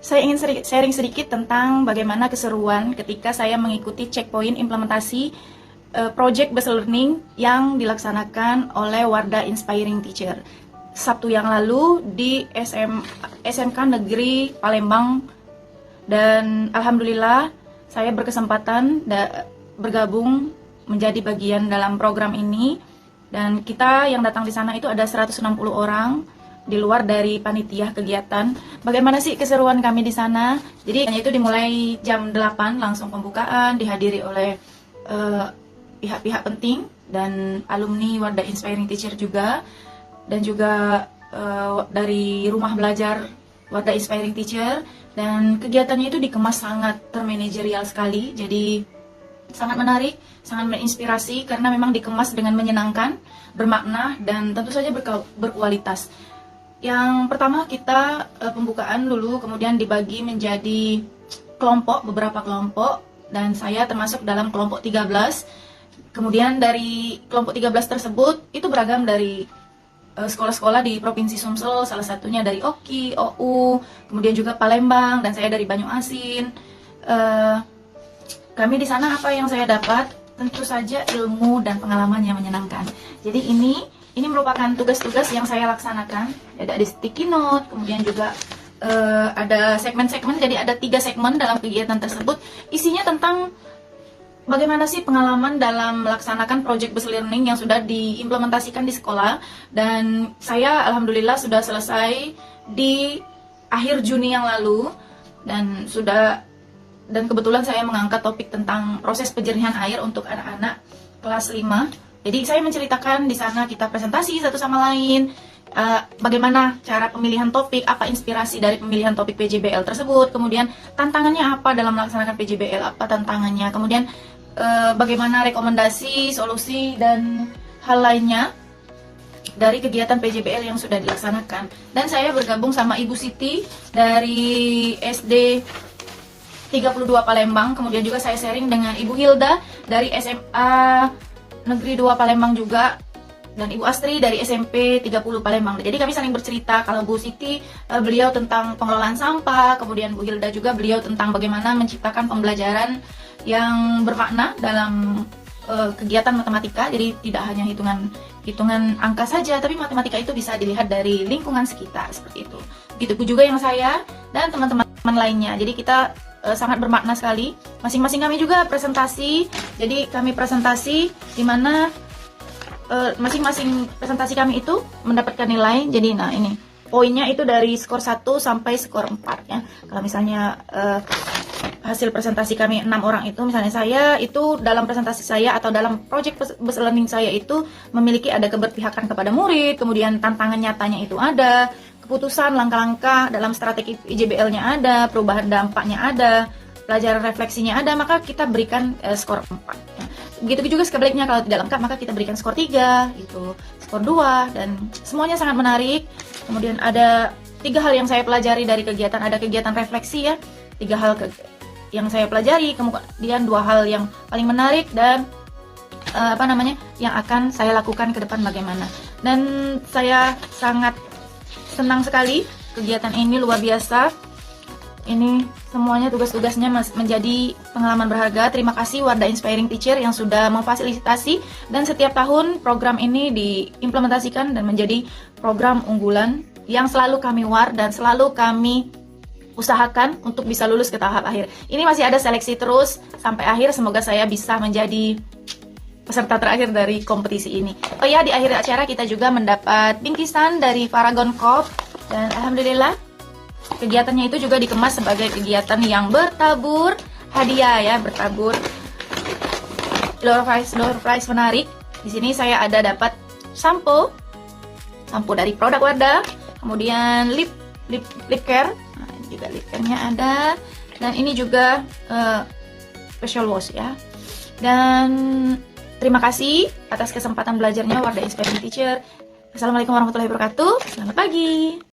Saya ingin sharing sedikit tentang bagaimana keseruan ketika saya mengikuti checkpoint implementasi project based learning yang dilaksanakan oleh Wardah Inspiring Teacher Sabtu yang lalu di SMK Negeri Palembang. Dan alhamdulillah saya berkesempatan bergabung menjadi bagian dalam program ini, dan kita yang datang di sana itu ada 160 orang di luar dari panitia kegiatan. Bagaimana sih keseruan kami di sana? Jadi itu dimulai jam 8 langsung pembukaan, dihadiri oleh pihak-pihak penting dan alumni Wardah Inspiring Teacher juga, dan juga dari rumah belajar Wardah Inspiring Teacher. Dan kegiatannya itu dikemas sangat termanajerial sekali, jadi sangat menarik, sangat menginspirasi karena memang dikemas dengan menyenangkan, bermakna, dan tentu saja berkualitas. Yang pertama kita pembukaan dulu, kemudian dibagi menjadi kelompok, beberapa kelompok, dan saya termasuk dalam kelompok 13. Kemudian dari kelompok 13 tersebut itu beragam dari sekolah-sekolah di Provinsi Sumsel, salah satunya dari Oki, OU, kemudian juga Palembang, dan saya dari Banyuasin. Kami di sana apa yang saya dapat? Tentu saja ilmu dan pengalaman yang menyenangkan. Jadi ini merupakan tugas-tugas yang saya laksanakan. Ada di sticky note, kemudian juga ada segmen-segmen. Jadi ada 3 segmen dalam kegiatan tersebut. Isinya tentang bagaimana sih pengalaman dalam melaksanakan project based learning yang sudah diimplementasikan di sekolah. Dan saya alhamdulillah sudah selesai di akhir Juni yang lalu, dan kebetulan saya mengangkat topik tentang proses penjernihan air untuk anak-anak kelas 5. Jadi saya menceritakan di sana, kita presentasi satu sama lain, bagaimana cara pemilihan topik, apa inspirasi dari pemilihan topik PJBL tersebut, kemudian tantangannya apa dalam melaksanakan PJBL, apa tantangannya, kemudian bagaimana rekomendasi, solusi, dan hal lainnya dari kegiatan PJBL yang sudah dilaksanakan. Dan saya bergabung sama Ibu Siti dari SD 32 Palembang, kemudian juga saya sharing dengan Ibu Hilda dari SMA Negeri 2 Palembang juga, dan Ibu Astri dari SMP 30 Palembang. Jadi kami saling bercerita. Kalau Bu Siti, beliau tentang pengelolaan sampah, kemudian Bu Hilda juga beliau tentang bagaimana menciptakan pembelajaran yang bermakna dalam kegiatan matematika. Jadi tidak hanya hitungan angka saja, tapi matematika itu bisa dilihat dari lingkungan sekitar, seperti itu. Begitu juga yang saya dan teman-teman lainnya. Jadi kita sangat bermakna sekali. Masing-masing kami juga presentasi. Jadi kami presentasi di mana masing-masing presentasi kami itu mendapatkan nilai. Jadi nah ini poinnya itu dari skor 1 sampai skor 4 ya. Kalau misalnya hasil presentasi kami 6 orang itu, misalnya saya itu dalam presentasi saya atau dalam project based learning saya itu memiliki ada keberpihakan kepada murid, kemudian tantangan nyatanya itu ada, keputusan langkah-langkah dalam strategi IJBL-nya ada, perubahan dampaknya ada, pelajaran refleksinya ada, maka kita berikan skor 4 ya. Begitu juga sebaliknya, kalau tidak lengkap maka kita berikan skor 3 gitu, skor 2, dan semuanya sangat menarik. Kemudian ada 3 hal yang saya pelajari dari kegiatan. Ada kegiatan refleksi ya, 3 hal yang saya pelajari, kemudian 2 hal yang paling menarik, dan yang akan saya lakukan ke depan bagaimana. Dan saya sangat senang sekali, kegiatan ini luar biasa. Ini semuanya tugas-tugasnya menjadi pengalaman berharga. Terima kasih Wardah Inspiring Teacher yang sudah memfasilitasi, dan setiap tahun program ini diimplementasikan dan menjadi program unggulan yang selalu kami dan selalu kami usahakan untuk bisa lulus ke tahap akhir. Ini masih ada seleksi terus sampai akhir. Semoga saya bisa menjadi peserta terakhir dari kompetisi ini. Oh ya, di akhir acara kita juga mendapat bingkisan dari Paragon Corp, dan alhamdulillah kegiatannya itu juga dikemas sebagai kegiatan yang bertabur hadiah ya, bertabur door prize menarik. Di sini saya ada dapat sampo dari produk Wardah, kemudian lip care, nah, juga lip care-nya ada, dan ini juga facial wash ya. Dan terima kasih atas kesempatan belajarnya Wardah Inspiring Teacher. Assalamualaikum warahmatullahi wabarakatuh. Selamat pagi.